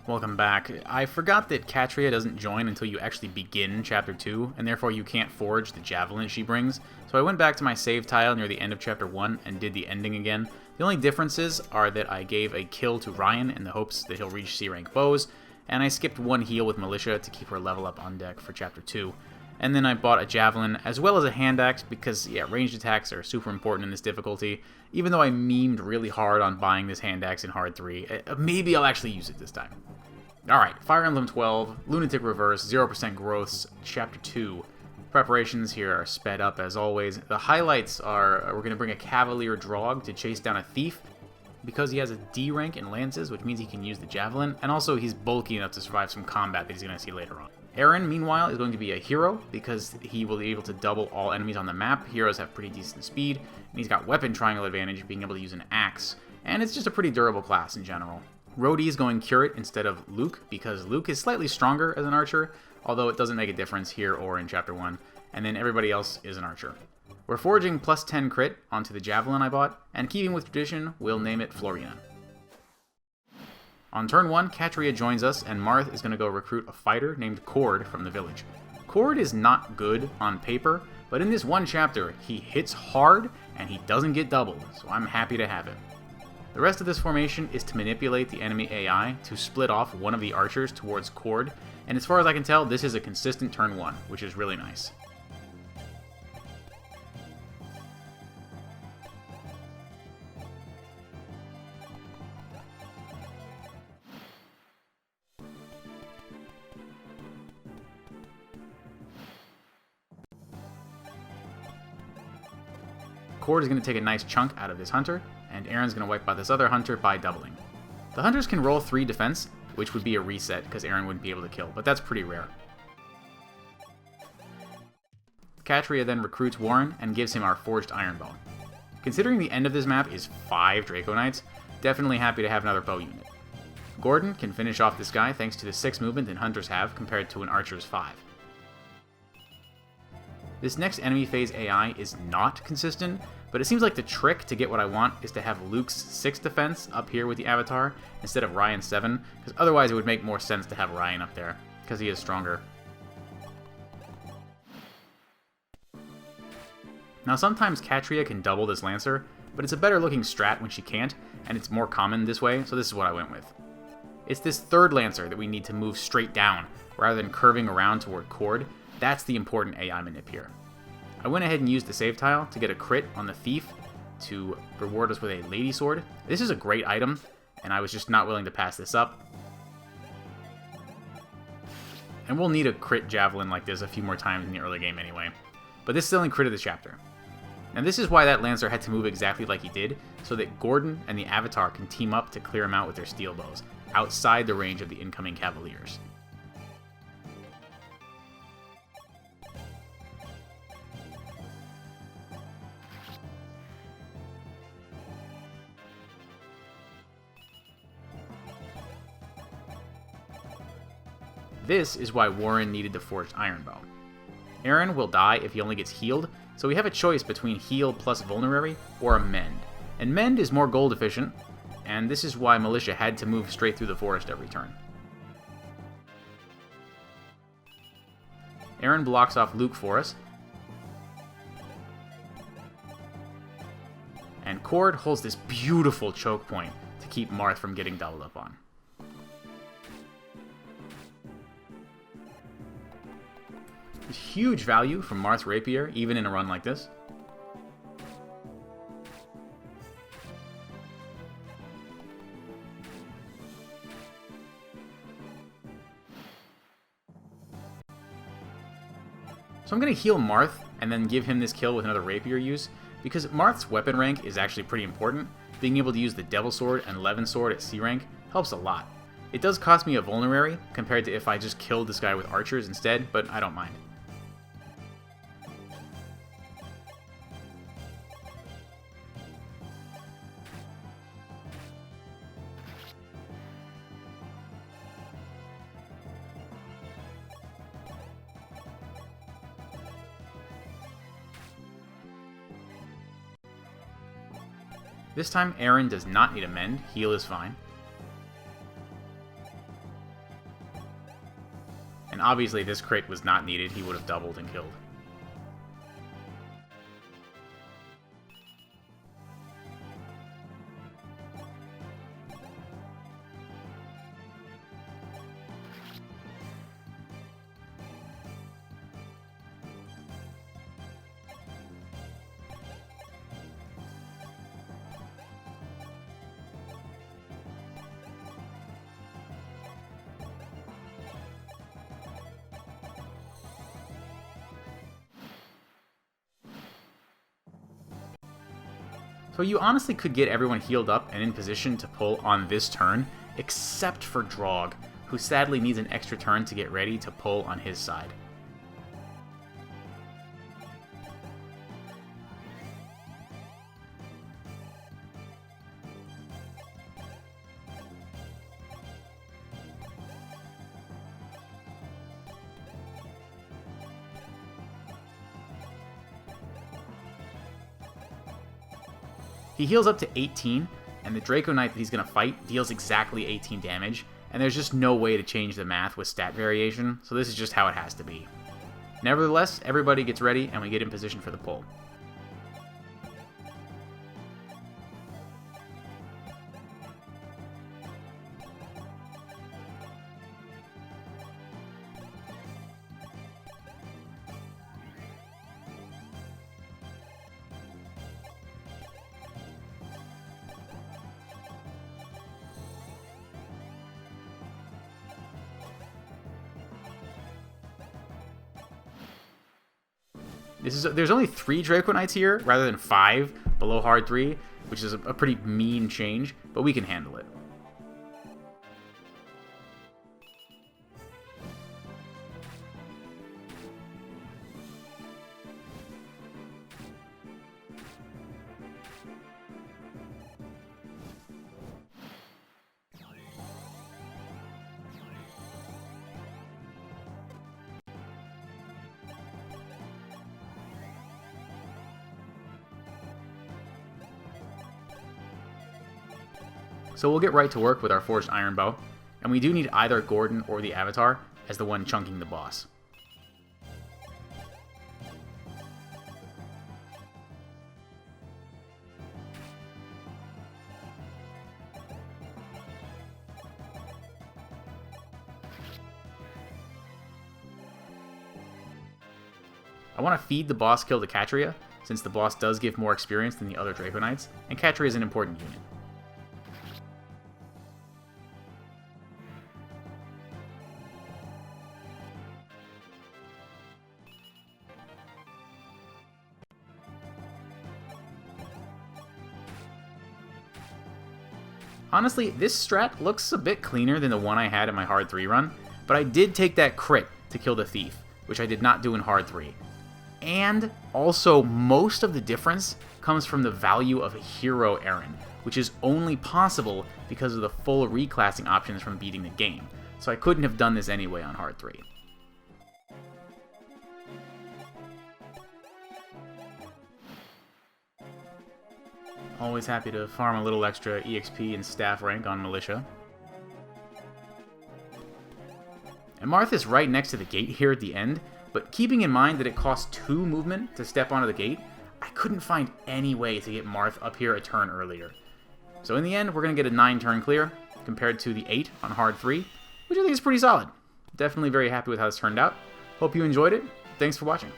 Welcome back. I forgot that Katria doesn't join until you actually begin Chapter 2, and therefore you can't forge the javelin she brings, so I went back to my save tile near the end of Chapter 1 and did the ending again. The only differences are that I gave a kill to Ryan in the hopes that he'll reach C-rank bows, and I skipped one heal with Militia to keep her level up on deck for Chapter 2. And then I bought a javelin as well as a hand axe because, yeah, ranged attacks are super important in this difficulty, even though I memed really hard on buying this hand axe in Hard 3. Maybe I'll actually use it this time. Alright, Fire Emblem 12, Lunatic-Reverse, 0% growths, Chapter 2. Preparations here are sped up as always. The highlights are we're going to bring a cavalier Draug to chase down a thief, because he has a D rank in lances, which means he can use the javelin, and also he's bulky enough to survive some combat that he's going to see later on. Aaron, meanwhile, is going to be a hero, because he will be able to double all enemies on the map. Heroes have pretty decent speed, and he's got weapon triangle advantage, being able to use an axe, and it's just a pretty durable class in general. Rhodey is going Curate instead of Luke, because Luke is slightly stronger as an archer, although it doesn't make a difference here or in Chapter 1, and then everybody else is an archer. We're forging plus 10 crit onto the javelin I bought, and keeping with tradition, we'll name it Florina. On turn 1, Katria joins us, and Marth is going to go recruit a fighter named Cord from the village. Cord is not good on paper, but in this one chapter, he hits hard, and he doesn't get doubled, so I'm happy to have it. The rest of this formation is to manipulate the enemy AI to split off one of the archers towards Cord, and as far as I can tell, this is a consistent turn 1, which is really nice. Cord is going to take a nice chunk out of his hunter, and Aaron's going to wipe out this other hunter by doubling. The hunters can roll 3 defense, which would be a reset because Aaron wouldn't be able to kill, but that's pretty rare. Katria then recruits Warren and gives him our forged iron bow. Considering the end of this map is 5 dracoknights, definitely happy to have another bow unit. Gordon can finish off this guy thanks to the 6 movement that hunters have compared to an archer's 5. This next enemy phase AI is not consistent, but it seems like the trick to get what I want is to have Luke's 6 defense up here with the avatar instead of Ryan's 7, because otherwise it would make more sense to have Ryan up there, because he is stronger. Now sometimes Katria can double this Lancer, but it's a better looking strat when she can't, and it's more common this way, so this is what I went with. It's this third Lancer that we need to move straight down, rather than curving around toward Cord. That's the important AI manip here. I went ahead and used the save tile to get a crit on the thief to reward us with a lady sword. This is a great item, and I was just not willing to pass this up. And we'll need a crit javelin like this a few more times in the early game anyway. But this is the only crit of this chapter. And this is why that Lancer had to move exactly like he did, so that Gordon and the Avatar can team up to clear him out with their steel bows, outside the range of the incoming Cavaliers. This is why Warren needed the forged iron bow. Aaron will die if he only gets healed, so we have a choice between heal plus vulnerary or a mend. And mend is more gold efficient, and this is why Militia had to move straight through the forest every turn. Aaron blocks off Luke for us, and Cord holds this beautiful choke point to keep Marth from getting doubled up on. There's huge value from Marth's Rapier, even in a run like this. So I'm going to heal Marth and then give him this kill with another Rapier use, because Marth's weapon rank is actually pretty important. Being able to use the Devil Sword and Levin Sword at C rank helps a lot. It does cost me a vulnerary compared to if I just killed this guy with archers instead, but I don't mind. This time, Aaron does not need a mend. Heal is fine. And obviously this crit was not needed, he would have doubled and killed. So you honestly could get everyone healed up and in position to pull on this turn, except for Draug, who sadly needs an extra turn to get ready to pull on his side. He heals up to 18, and the dracoknight that he's going to fight deals exactly 18 damage, and there's just no way to change the math with stat variation, so this is just how it has to be. Nevertheless, everybody gets ready, and we get in position for the pull. There's only 3 dracoknights here, rather than 5 below hard 3, which is a pretty mean change, but we can handle it. So we'll get right to work with our Forged Iron Bow, and we do need either Gordon or the Avatar as the one chunking the boss. I want to feed the boss kill to Catria, since the boss does give more experience than the other dracoknights, and Catria is an important unit. Honestly, this strat looks a bit cleaner than the one I had in my hard 3 run, but I did take that crit to kill the thief, which I did not do in hard 3. And also, most of the difference comes from the value of a hero errand, which is only possible because of the full reclassing options from beating the game, so I couldn't have done this anyway on hard 3. Always happy to farm a little extra EXP and staff rank on Militia. And Martha's right next to the gate here at the end, but keeping in mind that it costs 2 movement to step onto the gate, I couldn't find any way to get Marth up here a turn earlier. So in the end, we're going to get a 9 turn clear, compared to the 8 on hard 3, which I think is pretty solid. Definitely very happy with how this turned out. Hope you enjoyed it. Thanks for watching.